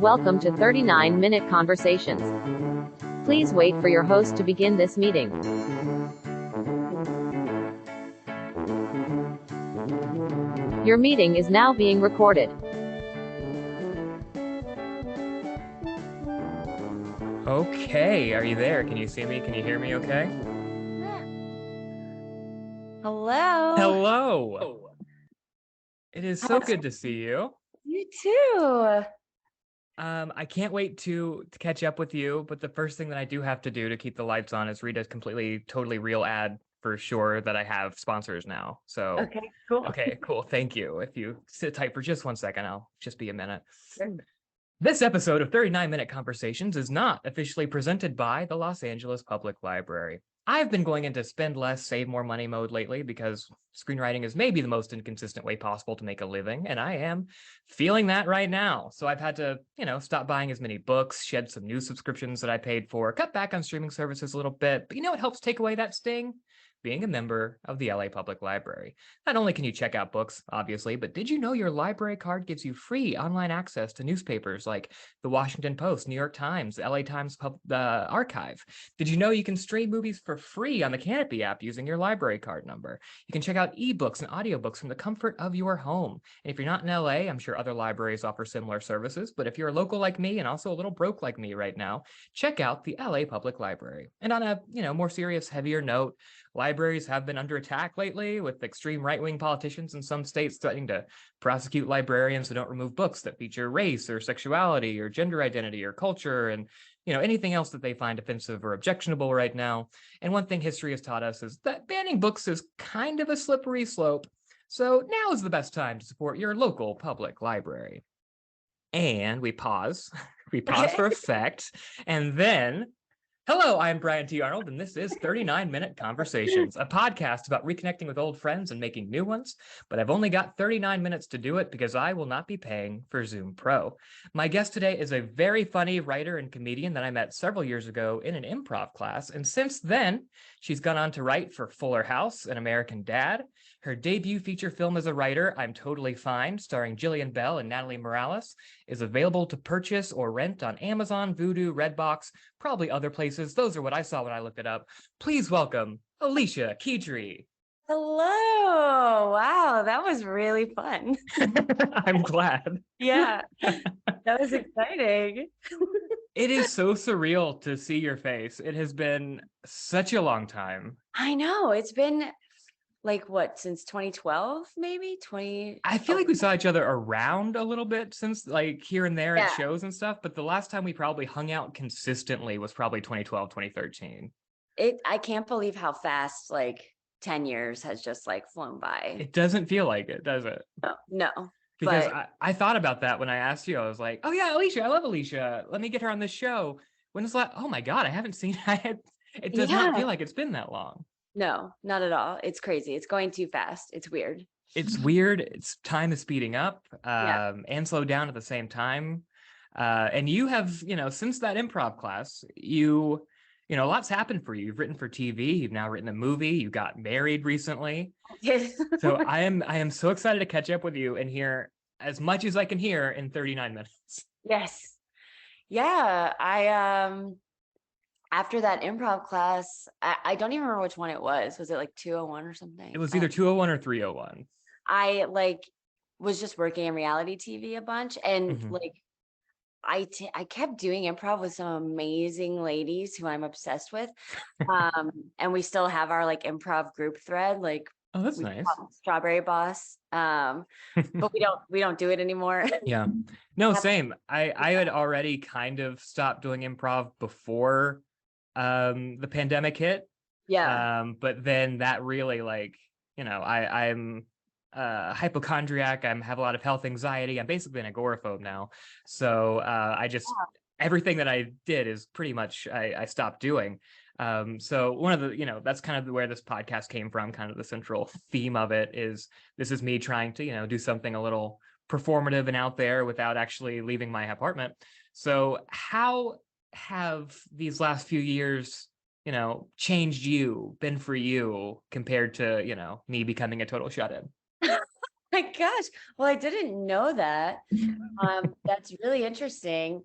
Welcome to 39-minute conversations. Please wait for your host to begin this meeting. Your meeting is now being recorded. Okay, are you there? Can you see me? Can you hear me okay? Hello. Hello. It is so good to see you. You too. I can't wait to catch up with you, but the first thing that I do have to do to keep the lights on is read a totally real ad for sure that I have sponsors now. So, Okay, cool. okay, cool. Thank you. If you sit tight for just 1 second, I'll just be a minute. Sure. This episode of 39-Minute Conversations is not officially presented by the Los Angeles Public Library. I've been going into spend less, save more money mode lately because screenwriting is maybe the most inconsistent way possible to make a living, and I am feeling that right now. So I've had to, stop buying as many books, shed some news subscriptions that I paid for, cut back on streaming services a little bit, but what helps take away that sting? Being a member of the LA Public Library. Not only can you check out books, obviously, but did you know your library card gives you free online access to newspapers like the Washington Post, New York Times, LA Times Archive? Did you know you can stream movies for free on the Canopy app using your library card number? You can check out ebooks and audiobooks from the comfort of your home. And if you're not in LA, I'm sure other libraries offer similar services, but if you're a local like me and also a little broke like me right now, check out the LA Public Library. And on a, more serious, heavier note, libraries have been under attack lately, with extreme right-wing politicians in some states threatening to prosecute librarians who don't remove books that feature race or sexuality or gender identity or culture and anything else that they find offensive or objectionable right now. And one thing history has taught us is that banning books is kind of a slippery slope. So now is the best time to support your local public library. And we pause. We pause for effect, and then hello, I'm Brian T. Arnold, and this is 39-Minute Conversations, a podcast about reconnecting with old friends and making new ones, but I've only got 39 minutes to do it because I will not be paying for Zoom Pro. My guest today is a very funny writer and comedian that I met several years ago in an improv class, and since then, she's gone on to write for Fuller House and American Dad. Her debut feature film as a writer, I'm Totally Fine, starring Jillian Bell and Natalie Morales, is available to purchase or rent on Amazon, Vudu, Redbox, probably other places. Those are what I saw when I looked it up. Please welcome Alisha Ketry. Hello. Wow, that was really fun. I'm glad. Yeah, that was exciting. It is so surreal to see your face. It has been such a long time. I know. It's been since 2012, maybe? I feel like we saw each other around a little bit since here and there at shows and stuff, but the last time we probably hung out consistently was probably 2012, 2013. I can't believe how fast 10 years has just flown by. It doesn't feel like it, does it? No. Because I thought about that when I asked you. I was like, oh yeah, Alisha, I love Alisha. Let me get her on this show. When was that? Oh my God, I haven't seen it. It does not feel like it's been that long. No, not at all. It's crazy. It's going too fast. It's weird. It's weird. Time is speeding up and slow down at the same time. And you have, since that improv class, a lot's happened for you. You've written for TV. You've now written a movie. You got married recently. So I am so excited to catch up with you and hear as much as I can hear in 39 minutes. Yes. Yeah. After that improv class, I don't even remember which one it was. Was it 201 or something? It was either 201 or 301. I was just working in reality TV a bunch, and I kept doing improv with some amazing ladies who I'm obsessed with. And we still have our improv group thread. Oh, that's nice. Strawberry Boss. But we don't do it anymore. Yeah. No, same. I had already kind of stopped doing improv before the pandemic hit. Yeah. But then that really I'm hypochondriac. I have a lot of health anxiety. I'm basically an agoraphobe now. So everything that I did is pretty much I stopped doing. So one of the, that's kind of where this podcast came from. Kind of the central theme of it is this is me trying to, do something a little performative and out there without actually leaving my apartment. So how have these last few years changed you, been for you compared to, me becoming a total shut-in? My gosh. Well, I didn't know that. That's really interesting.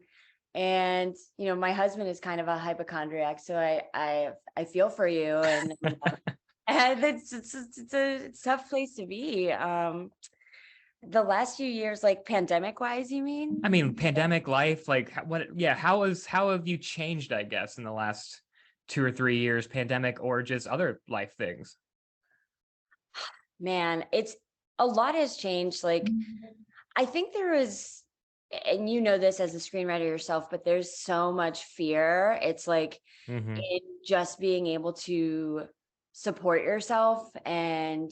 And my husband is kind of a hypochondriac, so I feel for you, and and it's a tough place to be. The last few years, like pandemic wise, you mean? I mean, pandemic life, like how have you changed, I guess, in the last 2 or 3 years, pandemic or just other life things? Man, it's a lot has changed. Like, I think there was, and this as a screenwriter yourself, but there's so much fear. It's like Mm-hmm. in just being able to support yourself, and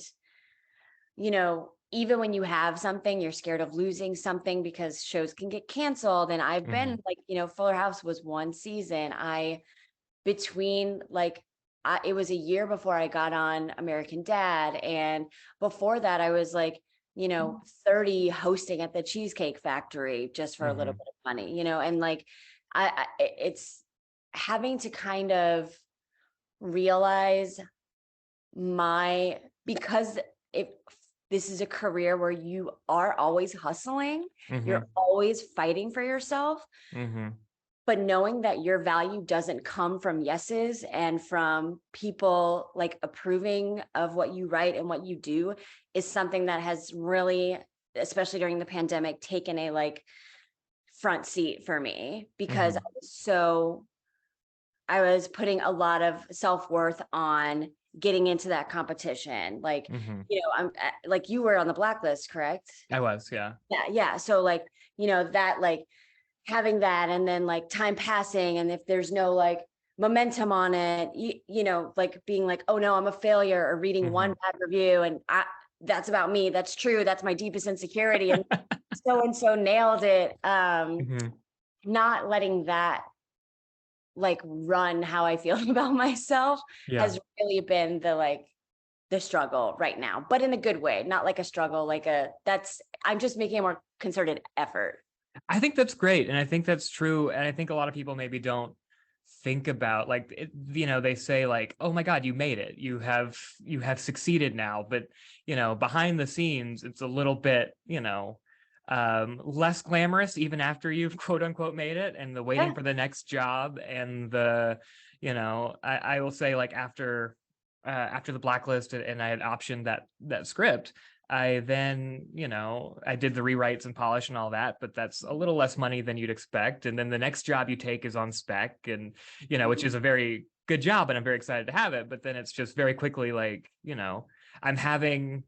even when you have something, you're scared of losing something because shows can get canceled. And I've Mm-hmm. been like, Fuller House was one season. Between like, it was a year before I got on American Dad. And before that, I was like, 30 hosting at the Cheesecake Factory just for a little Mm-hmm. bit of money, and like, it's having to kind of realize because if this is a career where you are always hustling, Mm-hmm. you're always fighting for yourself, Mm-hmm. but knowing that your value doesn't come from yeses and from people like approving of what you write and what you do is something that has really, especially during the pandemic, taken a like front seat for me, because Mm-hmm. I was putting a lot of self-worth on getting into that competition. Like, Mm-hmm. I'm like, you were on the blacklist, correct? I was, yeah. Yeah. Yeah. So like, that like having that, and then like time passing, and if there's no like momentum on it, like being like, oh no, I'm a failure, or reading Mm-hmm. one bad review and that's about me. That's true. That's my deepest insecurity. And so nailed it. Mm-hmm. Not letting that like run how I feel about myself Yeah. has really been the struggle right now, but in a good way, not like a struggle, I'm just making a more concerted effort. I think that's great. And I think that's true. And I think a lot of people maybe don't think about like they say like, oh my God, you made it. You have succeeded now. But behind the scenes, it's a little bit, less glamorous even after you've quote unquote made it, and the waiting Yeah. for the next job, and I will say like after the blacklist and I had optioned that script, I then, I did the rewrites and polish and all that, but that's a little less money than you'd expect. And then the next job you take is on spec, and, which is a very good job, and I'm very excited to have it. But then it's just very quickly like, I'm having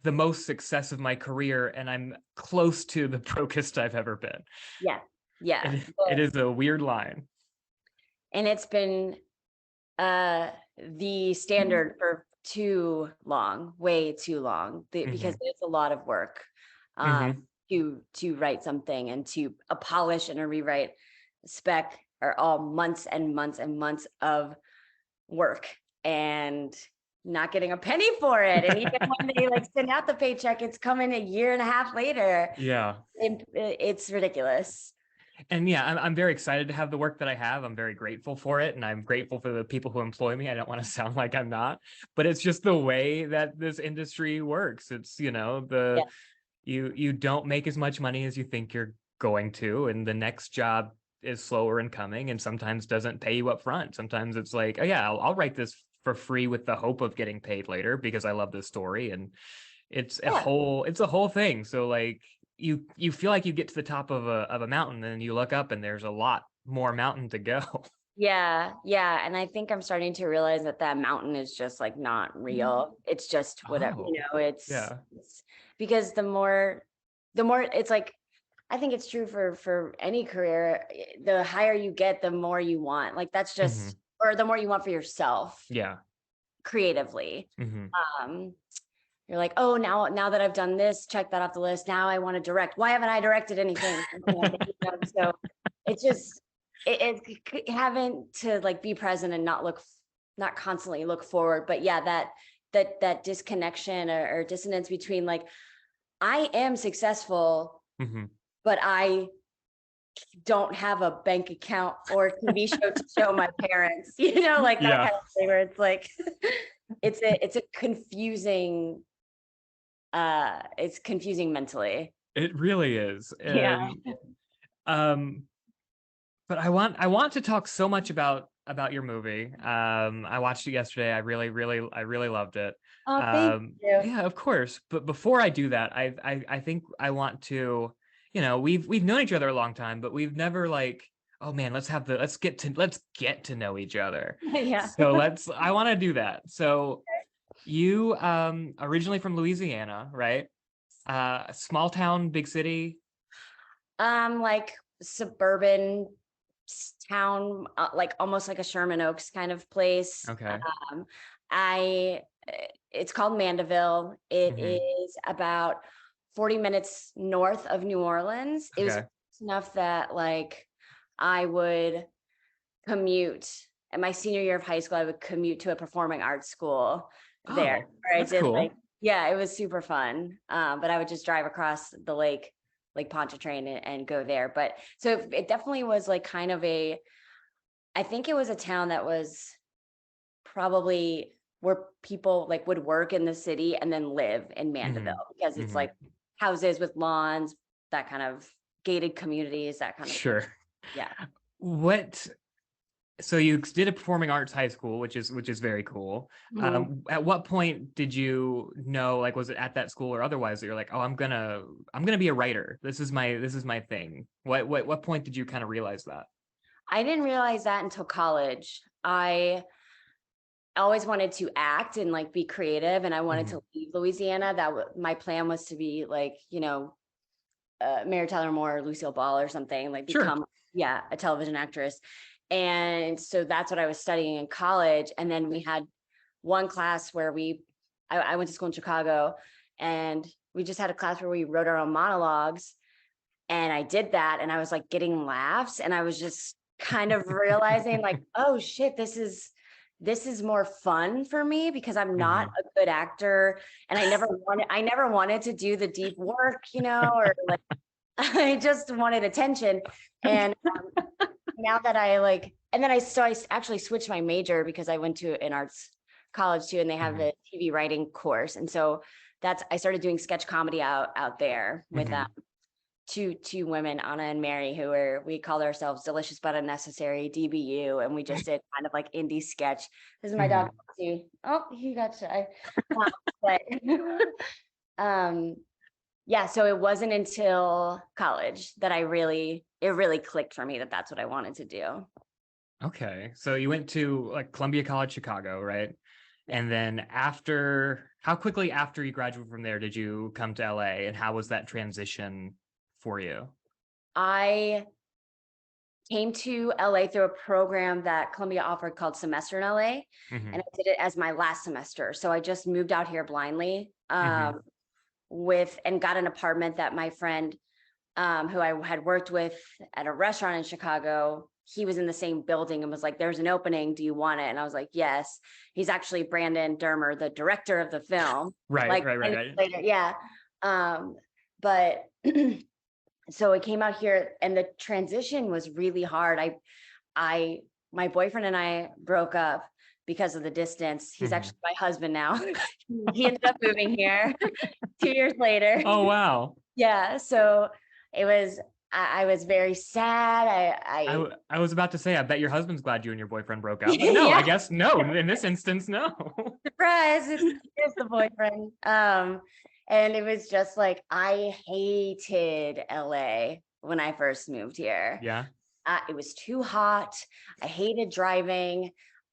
the most success of my career, and I'm close to the brokest I've ever been. Yeah. Yeah. It is a weird line. And it's been the standard for too long, way too long, because it's a lot of work Mm-hmm. to write something, and to a polish and a rewrite spec are all months and months and months of work, and not getting a penny for it. And even when they like send out the paycheck, it's coming a year and a half later. Yeah. It's ridiculous. And yeah, I'm very excited to have the work that I have. I'm very grateful for it, and I'm grateful for the people who employ me. I don't want to sound like I'm not, but it's just the way that this industry works. It's Yeah. you don't make as much money as you think you're going to, and the next job is slower in coming, and sometimes doesn't pay you up front. Sometimes it's like, oh yeah, I'll write this for free with the hope of getting paid later because I love this story, and it's a whole thing. So like you feel like you get to the top of a mountain, and you look up and there's a lot more mountain to go. Yeah. Yeah. And I think I'm starting to realize that mountain is just like not real. It's just whatever, Yeah. it's because the more it's like, I think it's true for any career. The higher you get, the more you want. Like that's just, or the more you want for yourself Yeah. creatively. Mm-hmm. You're like, oh, now that I've done this, check that off the list. Now I want to direct. Why haven't I directed anything? So it's just having to like be present and not constantly look forward. But yeah, that disconnection or dissonance between like, I am successful, but I don't have a bank account or TV show to show my parents, like that Yeah. kind of thing where it's like, it's a confusing, it's confusing mentally. It really is. Yeah. Um, but I want to talk so much about your movie. I watched it yesterday. I really loved it. Oh, thank you. Yeah, of course. But before I do that, I think I want to, we've known each other a long time, but we've never like, oh man, let's get to know each other. Yeah. So I want to do that. So you originally from Louisiana, right? Small town, big city. Like suburban town, like almost like a Sherman Oaks kind of place. Okay. I it's called Mandeville. It Mhm. is about 40 minutes north of New Orleans. It was Okay. enough that like I would commute. In my senior year of high school, I would commute to a performing arts school there. Oh, Where I that's did cool. like, yeah, it was super fun. But I would just drive across the lake, like Pontchartrain, and go there. But so it definitely was like kind of I think it was a town that was probably where people like would work in the city and then live in Mandeville, because it's Mhm. like houses with lawns, that kind of gated communities, that kind of thing. Sure. Yeah. So you did a performing arts high school, which is very cool. Mhm. At what point did you know, like, was it at that school or otherwise that you're like, oh, I'm gonna be a writer. This is my thing. What point did you kind of realize that? I didn't realize that until college. I always wanted to act and like be creative, and I wanted Mhm. to leave Louisiana. My plan was to be like, Mary Tyler Moore, or Lucille Ball or something, like Sure. become, yeah, a television actress. And so that's what I was studying in college. And then we had one class where I went to school in Chicago, and we just had a class where we wrote our own monologues. And I did that, and I was like getting laughs, and I was just kind of realizing like, oh shit, this is more fun for me because I'm not Mhm. a good actor, and I never wanted to do the deep work, or like I just wanted attention. And now that I like, and then I actually switched my major because I went to an arts college too, and they have Mhm. a TV writing course. And so I started doing sketch comedy out there with Mhm. two women, Anna and Mary, we called ourselves Delicious But Unnecessary, DBU, and we just did kind of like indie sketch. This is my dog. Mhm. Foxy. Oh, he got shy. But um, yeah, so it wasn't until college that it really clicked for me that that's what I wanted to do. Okay. So you went to like Columbia College, Chicago, right? Yeah. And then how quickly after you graduated from there did you come to LA, and how was that transition for you? I came to LA through a program that Columbia offered called Semester in LA, and Mhm. I did it as my last semester. So I just moved out here blindly, Mhm. and got an apartment that my friend, who I had worked with at a restaurant in Chicago, he was in the same building and was like, there's an opening. Do you want it? And I was like, yes. He's actually Brandon Dermer, the director of the film. Right, Like right, 10 right, years right. later. Yeah. But so I came out here, and the transition was really hard. My boyfriend and I broke up because of the distance. He's Mhm. actually my husband now. He ended up moving here 2 years later. Oh wow. Yeah. So it was, I was very sad. I was about to say, I bet your husband's glad you and your boyfriend broke up, but no, I Yeah, guess no. In this instance, no. surprise. It's the boyfriend. And it was just like, I hated LA when I first moved here. Yeah. It was too hot. I hated driving.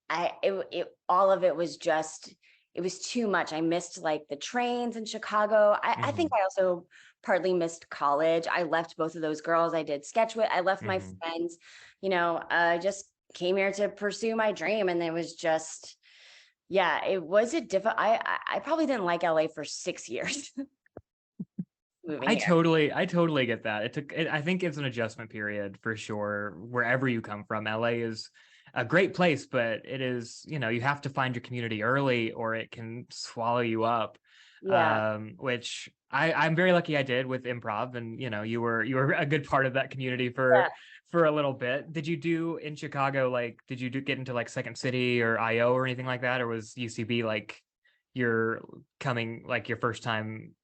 All of it was just, it was too much. I missed like the trains in Chicago. I think Mhm. I also partly missed college. I left both of those girls I did sketch with. I left my Mhm. friends, I just came here to pursue my dream. And it was just, yeah, it was a difficult, I probably didn't like LA for 6 years moving here. I totally get that. I think it's an adjustment period for sure, wherever you come from. a great place, but it is, you have to find your community early or it can swallow you up. Yeah. Which I'm very lucky I did with improv, and you were a good part of that community Yeah. for a little bit. Did you do in Chicago, like did you get into like Second City or IO or anything like that, or was UCB like your first time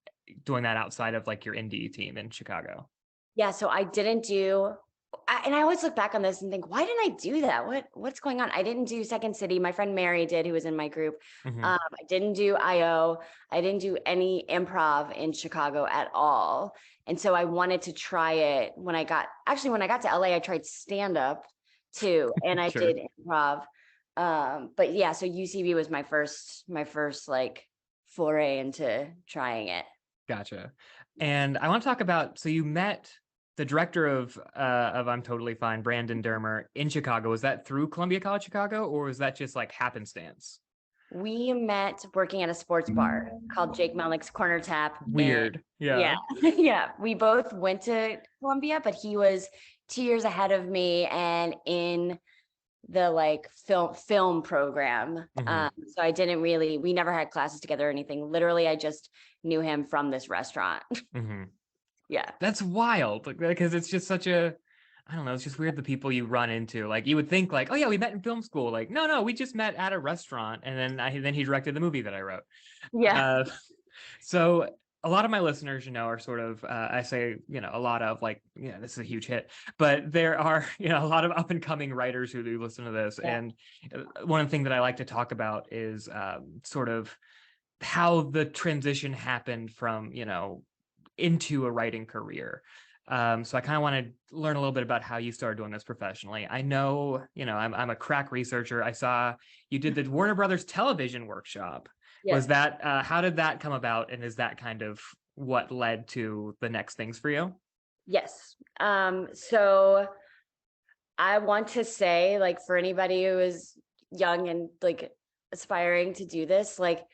doing that outside of like your indie team in Chicago? Yeah. So I didn't do, and I always look back on this and think, why didn't I do that? What's going on? I didn't do Second City. My friend Mary did, who was in my group. Mm-hmm. I didn't do IO. I didn't do any improv in Chicago at all. And so I wanted to try it when I got to LA, I tried stand up too, and I Sure. did improv. But yeah, so UCB was my first like foray into trying it. Gotcha. And I want to talk about, so you met the director of I'm Totally Fine, Brandon Dermer, in Chicago. Was that through Columbia College Chicago, or was that just like happenstance? We met working at a sports bar called Jake Melnick's Corner Tap. Weird. Yeah. Yeah. We both went to Columbia, but he was 2 years ahead of me and in the like film program. Mm-hmm. So we never had classes together or anything. Literally, I just knew him from this restaurant. Mm-hmm. Yeah. That's wild, because it's just such a, I don't know, it's just weird the people you run into. Like you would think like, oh yeah, we met in film school. Like, no, we just met at a restaurant, and then he directed the movie that I wrote. Yeah. So a lot of my listeners, are sort of, I say, a lot of like, this is a huge hit, but there are, a lot of up and coming writers who do listen to this. Yeah. And one thing that I like to talk about is sort of how the transition happened from, into a writing career. So I kind of want to learn a little bit about how you started doing this professionally. I know, I'm a crack researcher. I saw you did the Warner Brothers television workshop. Yeah. Was that, how did that come about? And is that kind of what led to the next things for you? Yes. So I want to say, like, for anybody who is young and like aspiring to do this, like,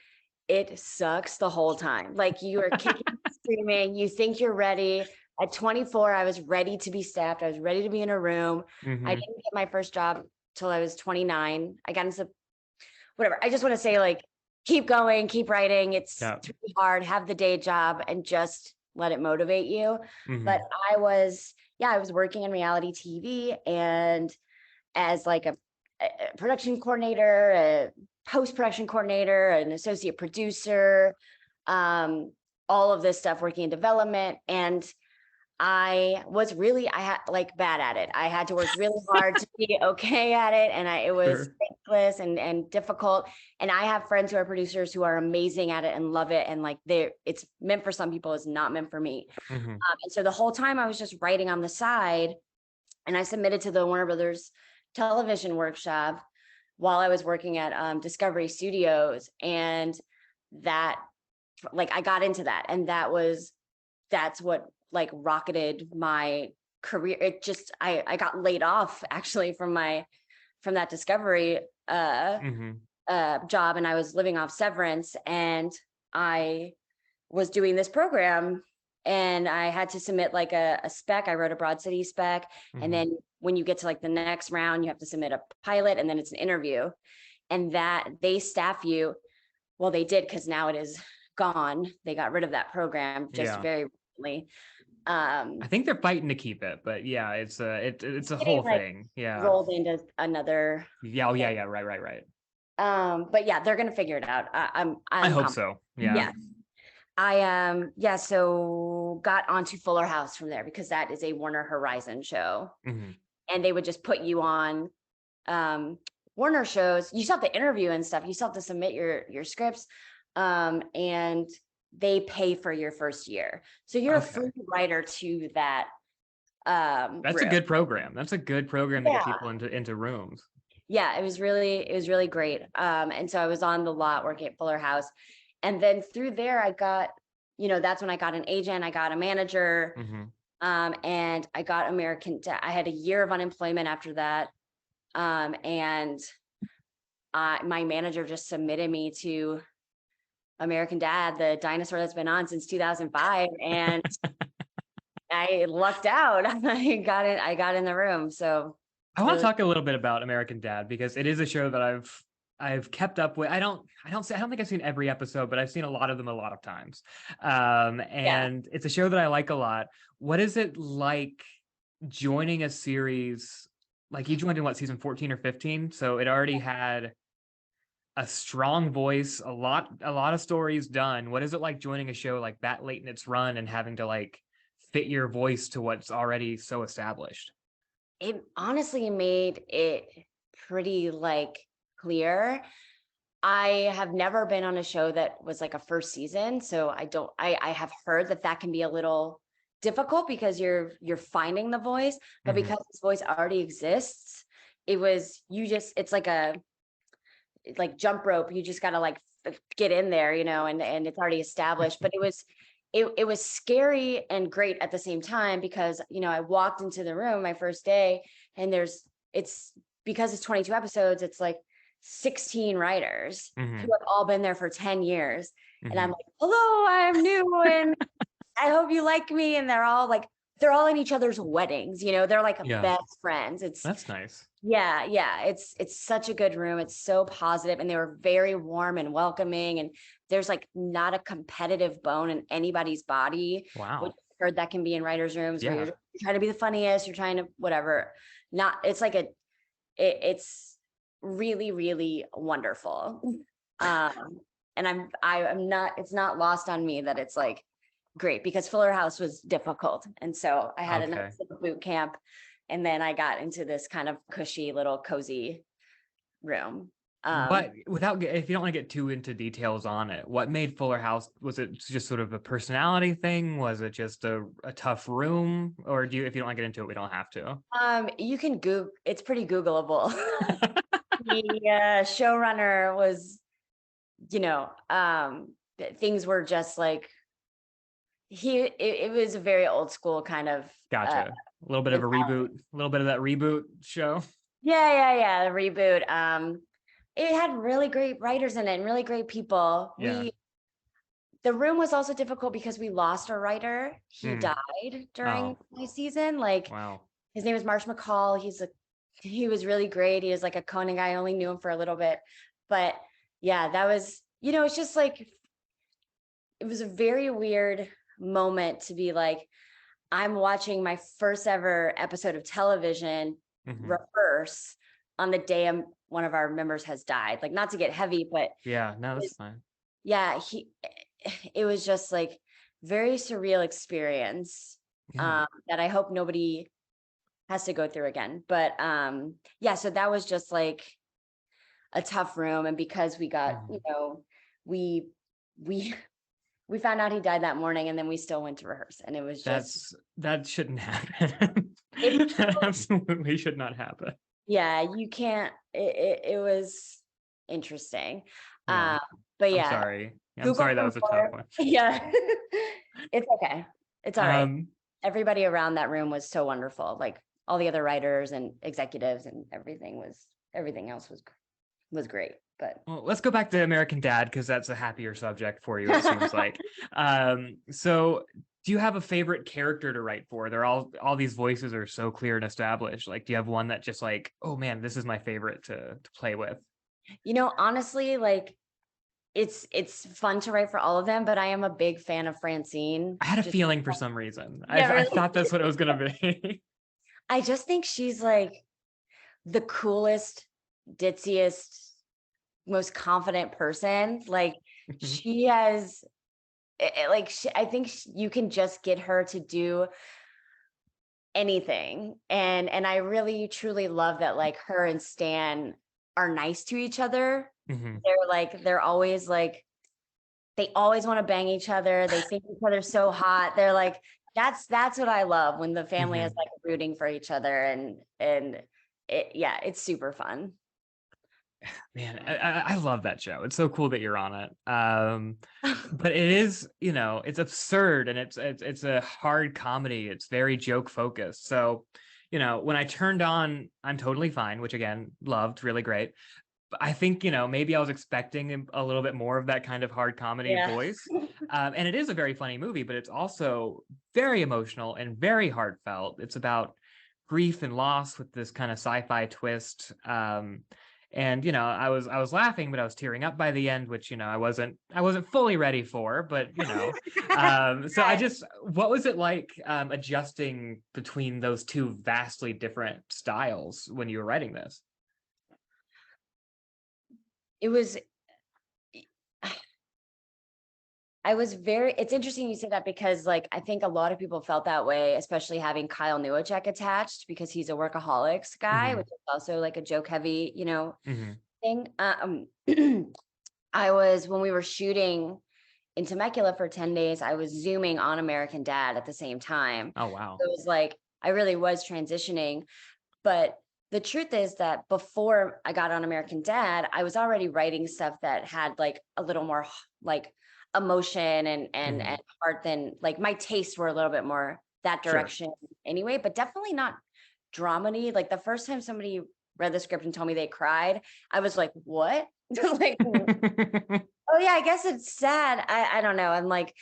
it sucks the whole time. Like, you are kicking, screaming, you think you're ready. At 24, I was ready to be staffed. I was ready to be in a room. Mm-hmm. I didn't get my first job till I was 29. I got into whatever. I just want to say, like, keep going, keep writing. It's really hard. Have the day job and just let it motivate you. Mm-hmm. But I was working in reality TV and as like a production coordinator, a post-production coordinator, an associate producer, all of this stuff, working in development. And I had like bad at it. I had to work really hard to be okay at it. And it was thankless and difficult. And I have friends who are producers who are amazing at it and love it. And like it's meant for some people, it's not meant for me. Mm-hmm. And so the whole time I was just writing on the side, and I submitted to the Warner Brothers television workshop while I was working at Discovery Studios. And that, like, I got into that. And that's what like rocketed my career. It just, I got laid off actually from that Discovery job, and I was living off severance, and I was doing this program and I had to submit like a spec. I wrote a Broad City spec. Mm-hmm. And then when you get to like the next round, you have to submit a pilot, and then it's an interview, and that they staff you. Well, they did, because now it is gone. They got rid of that program just very recently. I think they're fighting to keep it, but yeah, it's a whole thing. Yeah, rolled into another. Yeah. Oh, yeah. Right. But yeah, they're gonna figure it out. I hope so. Yeah. So got onto Fuller House from there, because that is a Warner Horizon show. Mm-hmm. And they would just put you on Warner shows. You still have to interview and stuff. You still have to submit your scripts. And they pay for your first year. So you're a free writer to that. That's room. A good program. That's a good program to get people into rooms. Yeah, it was really great. And so I was on the lot working at Fuller House. And then through there, I got, that's when I got an agent, I got a manager, and I got American Dad. I had a year of unemployment after that. And my manager just submitted me to American Dad, the dinosaur that's been on since 2005. And I lucked out. I got in the room. So I want to talk a little bit about American Dad because it is a show that I've kept up with. I don't think I've seen every episode, but I've seen a lot of them a lot of times. Yeah. And it's a show that I like a lot. What is it like joining a series? Like you joined in what, season 14 or 15? So it already had a strong voice, a lot of stories done. What is it like joining a show like that late in its run and having to like fit your voice to what's already so established? It honestly made it pretty like clear. I have never been on a show that was like a first season, so I have heard that that can be a little difficult because you're finding the voice, but Mhm. because this voice already exists, it's like jump rope. You just got to like get in there, and it's already established. But it was scary and great at the same time because, I walked into the room my first day and it's because it's 22 episodes, it's like 16 writers who Mhm. have all been there for 10 years. And I'm Mhm. like, hello, I'm new and I hope you like me. And they're all in each other's weddings, they're like Yeah, best friends. that's nice. Yeah, it's such a good room. It's so positive, and they were very warm and welcoming. And there's like not a competitive bone in anybody's body, which Wow. I've heard that can be in writers' rooms where Yeah. you're trying to be the funniest, you're trying to whatever. Not, it's like it's really, really wonderful. Um, and I'm not. It's not lost on me that it's like great because Fuller House was difficult, and so I had a Okay. nice little boot camp. And then I got into this kind of cushy little cozy room. But if you don't want to get too into details on it, what made Fuller House? Was it just sort of a personality thing? Was it just a tough room? Or if you don't want to get into it, we don't have to. You can Google, it's pretty Googleable. The showrunner was, things were just like, it was a very old school kind of, Gotcha. A little bit of a reboot, a little bit of that reboot show. yeah, the reboot. It had really great writers in it and really great people. Yeah. The room was also difficult because we lost our writer. He Mm. died during Oh, my season. Like wow. his name was Marsh McCall. He was really great. He was like a Conan guy. I only knew him for a little bit, but yeah, that was, it's just like, it was a very weird moment to be like, I'm watching my first ever episode of television Mhm. rehearse on the day one of our members has died. Like, not to get heavy, but Yeah, no, that's fine. yeah, it was just like very surreal experience Yeah. that I hope nobody has to go through again. But yeah, so that was just like a tough room. And because we got, Mhm. we we we found out he died that morning and then we still went to rehearse. And it was just That shouldn't happen. it That absolutely should not happen. yeah, you can't it was interesting. Yeah. Um, but I'm yeah, sorry. Yeah, I'm Google sorry that some was a tough more. one. Yeah. It's okay. It's all right. Um, Everybody around that room was so wonderful. Like all the other writers and executives and everything else was great. But well, let's go back to American Dad because that's a happier subject for you, it seems like. So do you have a favorite character to write for? They're all these voices are so clear and established. Like, do you have one that just like, oh man, this is my favorite to play with? honestly, like it's fun to write for all of them, but I am a big fan of Francine. I had a Just feeling for some reason. yeah, I really. thought that's what it was gonna be. I just think she's like the coolest, ditziest, most confident person. Like she has like I think you can just get her to do anything. And I really truly love that like her and Stan are nice to each other. Mhm. They're always like they always want to bang each other. They think each other's so hot. They're like that's what I love when the family is Mhm. like rooting for each other and yeah, it's super fun. Man, I love that show. It's so cool that you're on it. But it is, it's absurd and it's a hard comedy. It's very joke focused. So, when I turned on I'm Totally Fine, which again, loved, really great. But I think, maybe I was expecting a little bit more of that kind of hard comedy Yeah. voice. And it is a very funny movie, but it's also very emotional and very heartfelt. It's about grief and loss with this kind of sci-fi twist. And I was laughing, but I was tearing up by the end, which I wasn't fully ready for. But so what was it like adjusting between those two vastly different styles when you were writing this? It was it's interesting you say that, because like I think a lot of people felt that way, especially having Kyle Newacek attached, because he's a workaholics guy, which is also like a joke heavy, thing. When we were shooting in Temecula for 10 days, I was zooming on American Dad at the same time. Oh, wow. So it was like, I really was transitioning. But the truth is that before I got on American Dad, I was already writing stuff that had like a little more like emotion and heart than, like, my tastes were a little bit more that direction anyway, but definitely not dramedy. Like the first time somebody read the script and told me they cried, I was like, what? Like, oh yeah, I guess it's sad. I don't know. And like,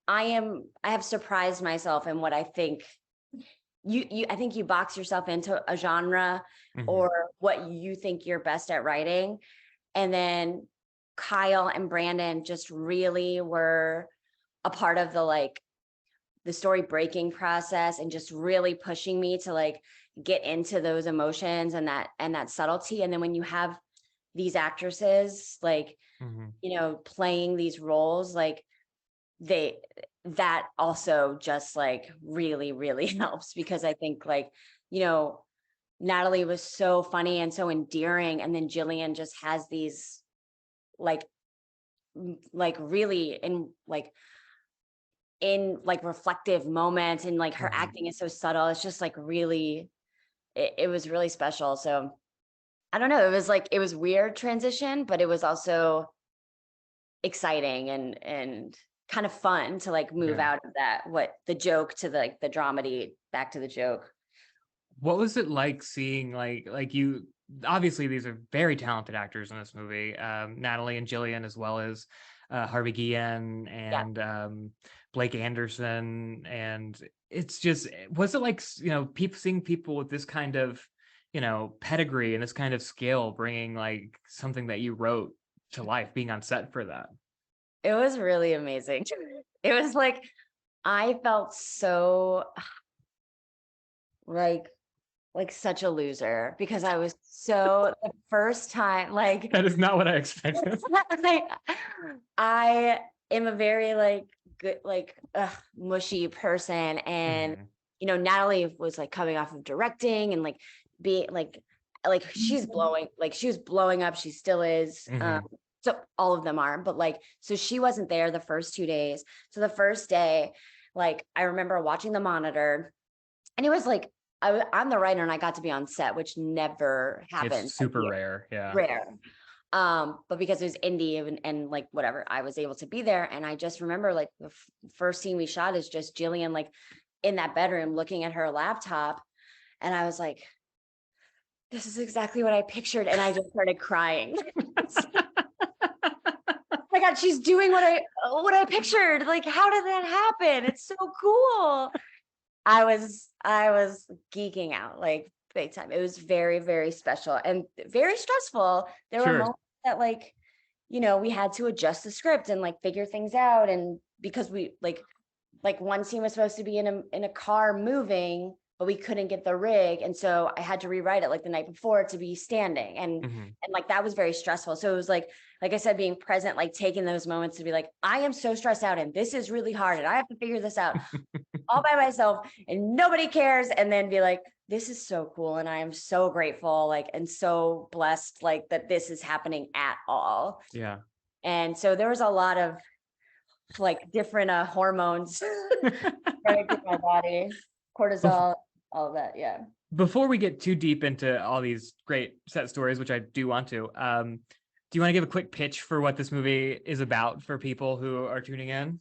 I have surprised myself in what I think I think you box yourself into a genre or what you think you're best at writing. And then Kyle and Brandon just really were a part of the story breaking process and just really pushing me to like get into those emotions and that subtlety. And then when you have these actresses like playing these roles, like that also just like really, really helps, because I think like Natalie was so funny and so endearing, and then Jillian just has these like really in reflective moments, and like her acting is so subtle. It's just like really, it was really special. So I don't know, it was weird transition, but it was also exciting and kind of fun to like move out of that, the joke to the dramedy, back to the joke. What was it like seeing like you, obviously these are very talented actors in this movie, Natalie and Jillian, as well as Harvey Guillen and Blake Anderson, and it's just, was it like seeing people with this kind of pedigree and this kind of skill bringing like something that you wrote to life, being on set for that? It was really amazing. It was like, I felt so like such a loser, because I was the first time, like, that is not what I expected. like, I am a very like good, like mushy person. And, Natalie was like coming off of directing and like being like she was blowing up. She still is. So all of them are, but like, so she wasn't there the first 2 days. So the first day, like, I remember watching the monitor, and it was like, I'm the writer and I got to be on set, which never happens. It's super rare. Yeah. Rare. But because it was indie and like, whatever, I was able to be there. And I just remember like the first scene we shot is just Jillian, like in that bedroom looking at her laptop. And I was like, this is exactly what I pictured. And I just started crying. Oh my God, she's doing what I pictured. Like, how did that happen? It's so cool. I was geeking out like big time. It was very, very special and very stressful. There were moments that like, we had to adjust the script and like figure things out. And because we like one scene was supposed to be in a car moving, but we couldn't get the rig. And so I had to rewrite it like the night before to be standing. And like, that was very stressful. So it was like I said, being present, like taking those moments to be like, I am so stressed out and this is really hard and I have to figure this out all by myself and nobody cares. And then be like, this is so cool. And I am so grateful, like, and so blessed, like that this is happening at all. Yeah. And so there was a lot of like different hormones running through my body, cortisol, all of that. Yeah. Before we get too deep into all these great set stories, which I do want to, do you want to give a quick pitch for what this movie is about for people who are tuning in?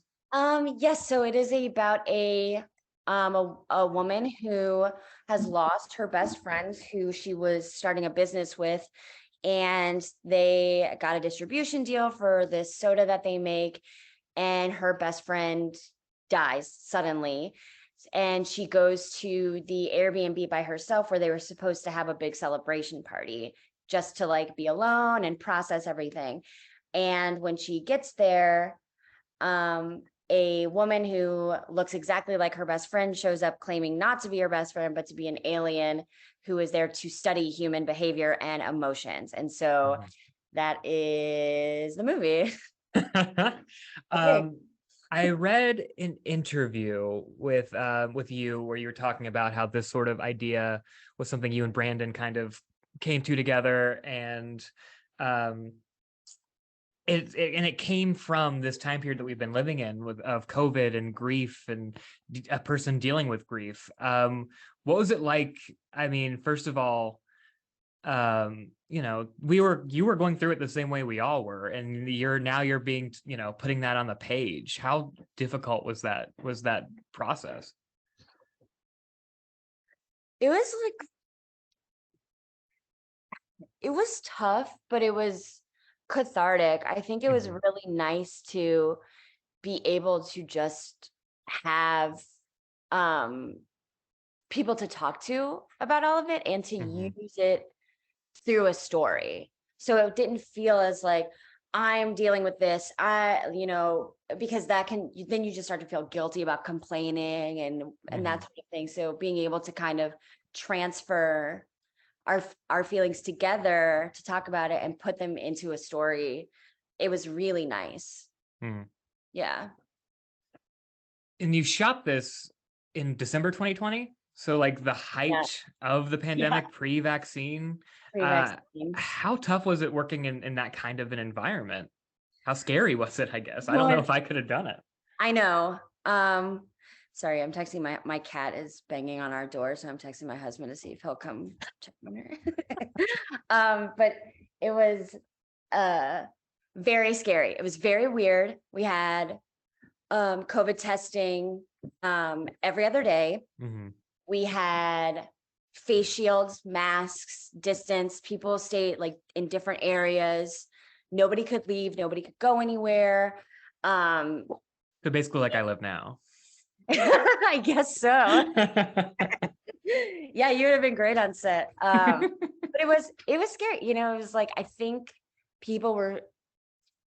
Yes. So it is about a woman who has lost her best friend who she was starting a business with, and they got a distribution deal for this soda that they make, and her best friend dies suddenly. and she goes to the Airbnb by herself where they were supposed to have a big celebration party just to like be alone and process everything. And when she gets there, a woman who looks exactly like her best friend shows up claiming not to be her best friend, but to be an alien who is there to study human behavior and emotions. And so that is the movie. I read an interview with you where you were talking about how this sort of idea was something you and Brandon kind of came to together, and it came from this time period that we've been living in of COVID and grief and a person dealing with grief. What was it like? I mean, first of all, you know, you were going through it the same way we all were, and you're being, you know, putting that on the page. How difficult was that process? It was tough, but it was cathartic. I think it was really nice to be able to just have people to talk to about all of it and to use it through a story. So it didn't feel as like I'm dealing with this, you know, because then you just start to feel guilty about complaining and that sort of thing. So being able to kind of transfer our feelings together to talk about it and put them into a story, it was really nice. Yeah. And you shot this in December 2020, so like the height of the pandemic, pre-vaccine. How tough was it working in that kind of an environment? How scary was it, I guess? I don't know if I could have done it. I know. Sorry, I'm texting my cat is banging on our door, so I'm texting my husband to see if he'll come check on her. But it was very scary. It was very weird. We had COVID testing every other day. We had face shields, masks, distance. People stayed like in different areas. Nobody could leave. Nobody could go anywhere. So basically like I live now. I guess so. Yeah, you would have been great on set. But it was scary. You know, it was like, I think people were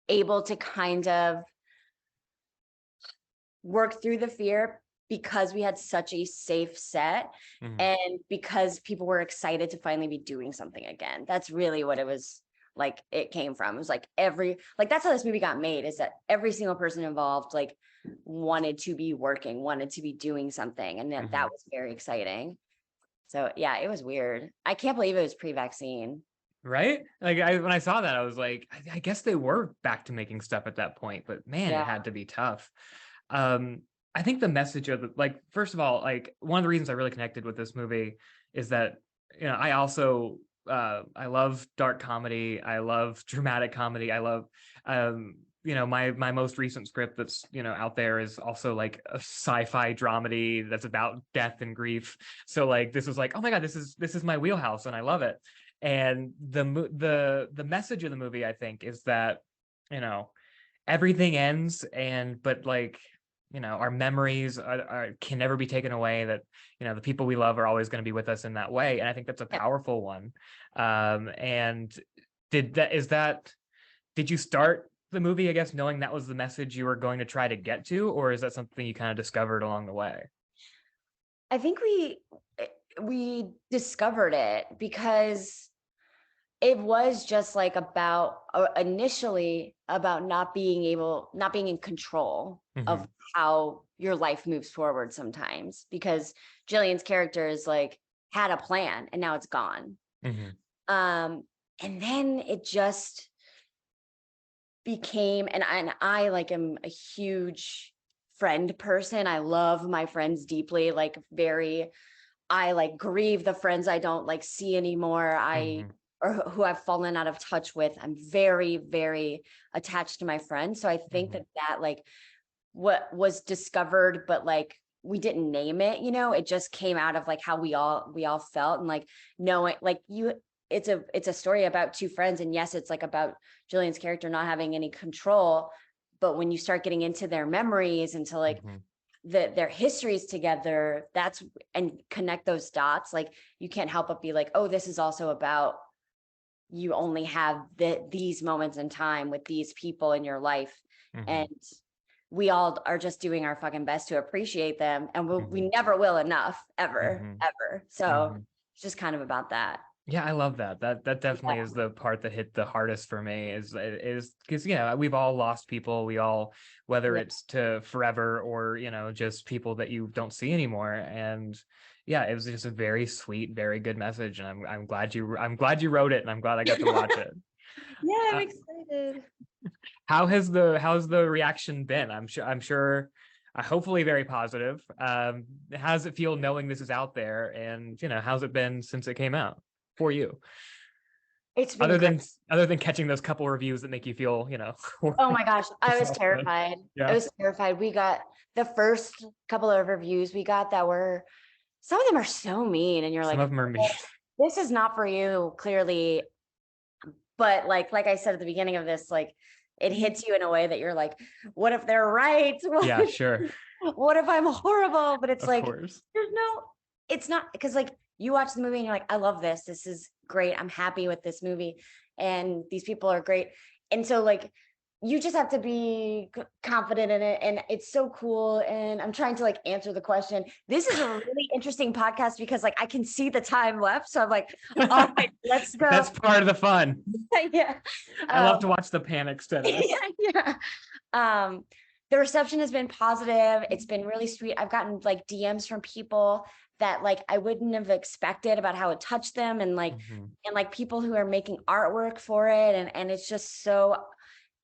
able to kind of work through the fear because we had such a safe set and because people were excited to finally be doing something again. That's really what it was like. It came from. It was like that's how this movie got made, is that every single person involved like wanted to be working, wanted to be doing something. And that was very exciting. So yeah, it was weird. I can't believe it was pre-vaccine. Right? Like when I saw that, I was like, I guess they were back to making stuff at that point, but man, it had to be tough. I think the message of first of all, like one of the reasons I really connected with this movie is that, you know, I also, I love dark comedy. I love dramatic comedy. I love, you know, my most recent script that's, you know, out there is also like a sci-fi dramedy that's about death and grief. So like, this was like, oh my God, this is my wheelhouse and I love it. And the message of the movie, I think, is that, you know, everything ends but like, you know, our memories can never be taken away, that, you know, the people we love are always going to be with us in that way. And I think that's a powerful one. And did you start the movie, I guess, knowing that was the message you were going to try to get to, or is that something you kind of discovered along the way? I think we discovered it because it was just like initially about not being in control of how your life moves forward sometimes, because Jillian's character is like had a plan and now it's gone. And then it just became, and I like am a huge friend person. I love my friends deeply, like I like grieve the friends I don't like see anymore. Or who I've fallen out of touch with. I'm very, very attached to my friends. So I think that like what was discovered, but like we didn't name it, you know, it just came out of like how we all felt, and like knowing like it's a story about two friends. And yes, it's like about Jillian's character not having any control. But when you start getting into their memories, into like their histories together, and connect those dots. Like you can't help but be like, oh, this is also about, you only have these moments in time with these people in your life. And we all are just doing our fucking best to appreciate them. And we never will enough, ever. So it's just kind of about that. Yeah, I love that. That definitely is the part that hit the hardest for me is because, we've all lost people. We all, whether it's to forever or, just people that you don't see anymore. And yeah, it was just a very sweet, very good message. And I'm glad you wrote it, and I'm glad I got to watch it. Yeah, I'm excited. How's the reaction been? I'm sure hopefully very positive. How does it feel knowing this is out there, and how's it been since it came out for you? It's been other than catching those couple reviews that make you feel, oh my gosh, I was terrified. Yeah. I was terrified. We got the first couple of reviews we got that were, some of them are so mean, and you're like, some of them are mean. This is not for you, clearly. But like I said at the beginning of this, like it hits you in a way that you're like, what if they're right? Yeah, sure. What if I'm horrible? But it's of like, course. It's not, because like you watch the movie and you're like, I love this. This is great. I'm happy with this movie. And these people are great. And so like, you just have to be confident in it. And it's so cool. And I'm trying to like answer the question. This is a really interesting podcast because like, I can see the time left. So I'm like, all right, let's go. That's part of the fun. Yeah. I love to watch the panic stuff. Yeah. The reception has been positive. It's been really sweet. I've gotten like DMs from people that like I wouldn't have expected about how it touched them, and like and like people who are making artwork for it, and it's just so,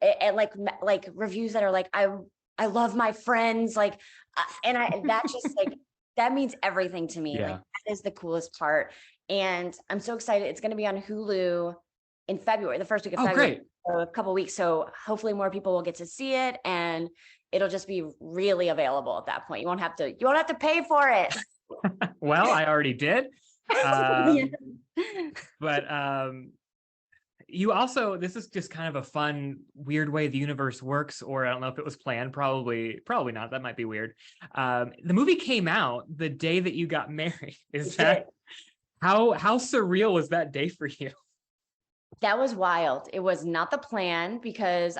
and like reviews that are like, I love my friends, like and that just like that means everything to me. Like that is the coolest part. And I'm so excited. It's going to be on Hulu in February, the first week of February. Great. So a couple weeks. So hopefully more people will get to see it, and it'll just be really available at that point. You won't have to pay for it. Well, I already did. But you also, this is just kind of a fun, weird way the universe works, or I don't know if it was planned, probably not. That might be weird. The movie came out the day that you got married. Is that how surreal was that day for you? That was wild. It was not the plan, because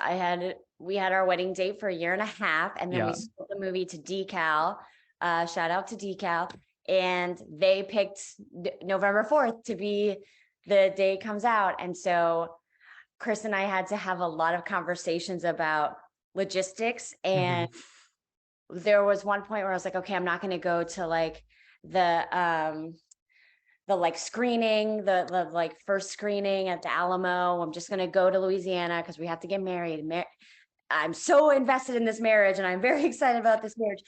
we had our wedding date for a year and a half, and then we sold the movie to Decal. Shout out to Decal. And they picked November 4th to be the day it comes out. And so Chris and I had to have a lot of conversations about logistics. And there was one point where I was like, okay, I'm not going to go to like the like screening, the like first screening at the Alamo. I'm just going to go to Louisiana because we have to get married. I'm so invested in this marriage, and I'm very excited about this marriage.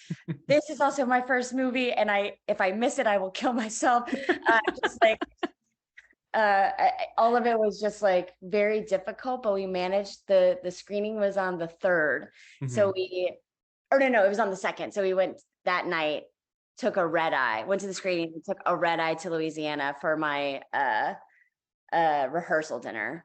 This is also my first movie, and if I miss it, I will kill myself. Just like all of it was just like very difficult, but we managed. The screening was on the 3rd, so it was on the 2nd. So we went that night, took a red eye, went to the screening, and took a red eye to Louisiana for my rehearsal dinner.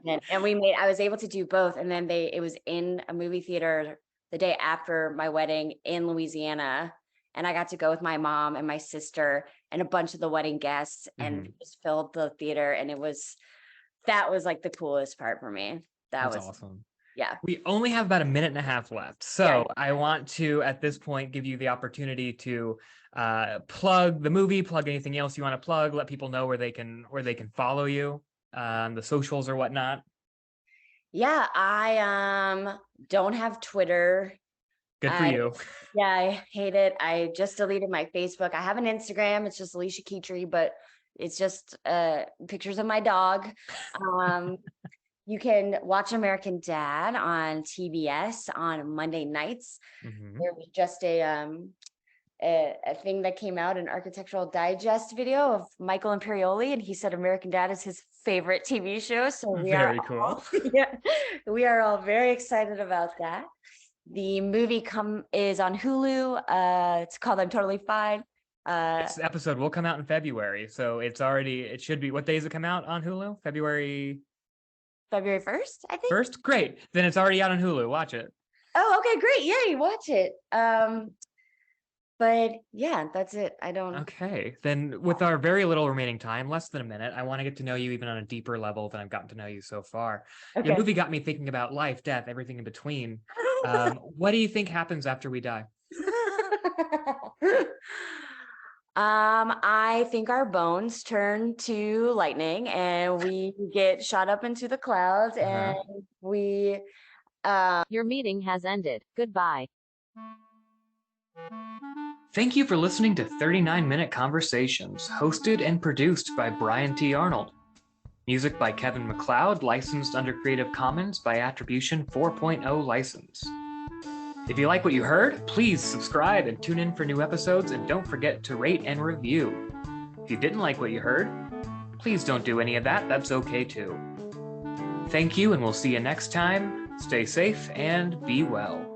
I was able to do both. And then it was in a movie theater the day after my wedding in Louisiana. And I got to go with my mom and my sister and a bunch of the wedding guests, and just filled the theater. And that was like the coolest part for me. That's awesome. Yeah. We only have about a minute and a half left. So I want to, at this point, give you the opportunity to plug the movie, plug anything else you want to plug, let people know where they can follow you on the socials or whatnot. Yeah, I don't have Twitter. Good for you. Yeah, I hate it. I just deleted my Facebook. I have an Instagram. It's just Alisha Ketry, but it's just pictures of my dog. You can watch American Dad on TBS on Monday nights. There was just a thing that came out, an Architectural Digest video of Michael Imperioli, and he said American Dad is his favorite TV show. So we are all very excited about that. The movie is on Hulu. It's called I'm Totally Fine. This episode will come out in February, so it should be. What day does it come out on Hulu? February 1st, I think. 1st? Great. Then it's already out on Hulu. Watch it. Oh, okay, great. Yay, watch it. But yeah, that's it. I don't. Okay, then with our very little remaining time, less than a minute, I want to get to know you even on a deeper level than I've gotten to know you so far. Your Okay. movie got me thinking about life, death, everything in between. What do you think happens after we die? I think our bones turn to lightning and we get shot up into the clouds and we Your meeting has ended. Goodbye. Thank you for listening to 39-Minute Conversations, hosted and produced by Brian T. Arnold. Music by Kevin MacLeod, licensed under Creative Commons by Attribution 4.0 license. If you like what you heard, please subscribe and tune in for new episodes, and don't forget to rate and review. If you didn't like what you heard, please don't do any of that. That's okay too. Thank you, and we'll see you next time. Stay safe and be well.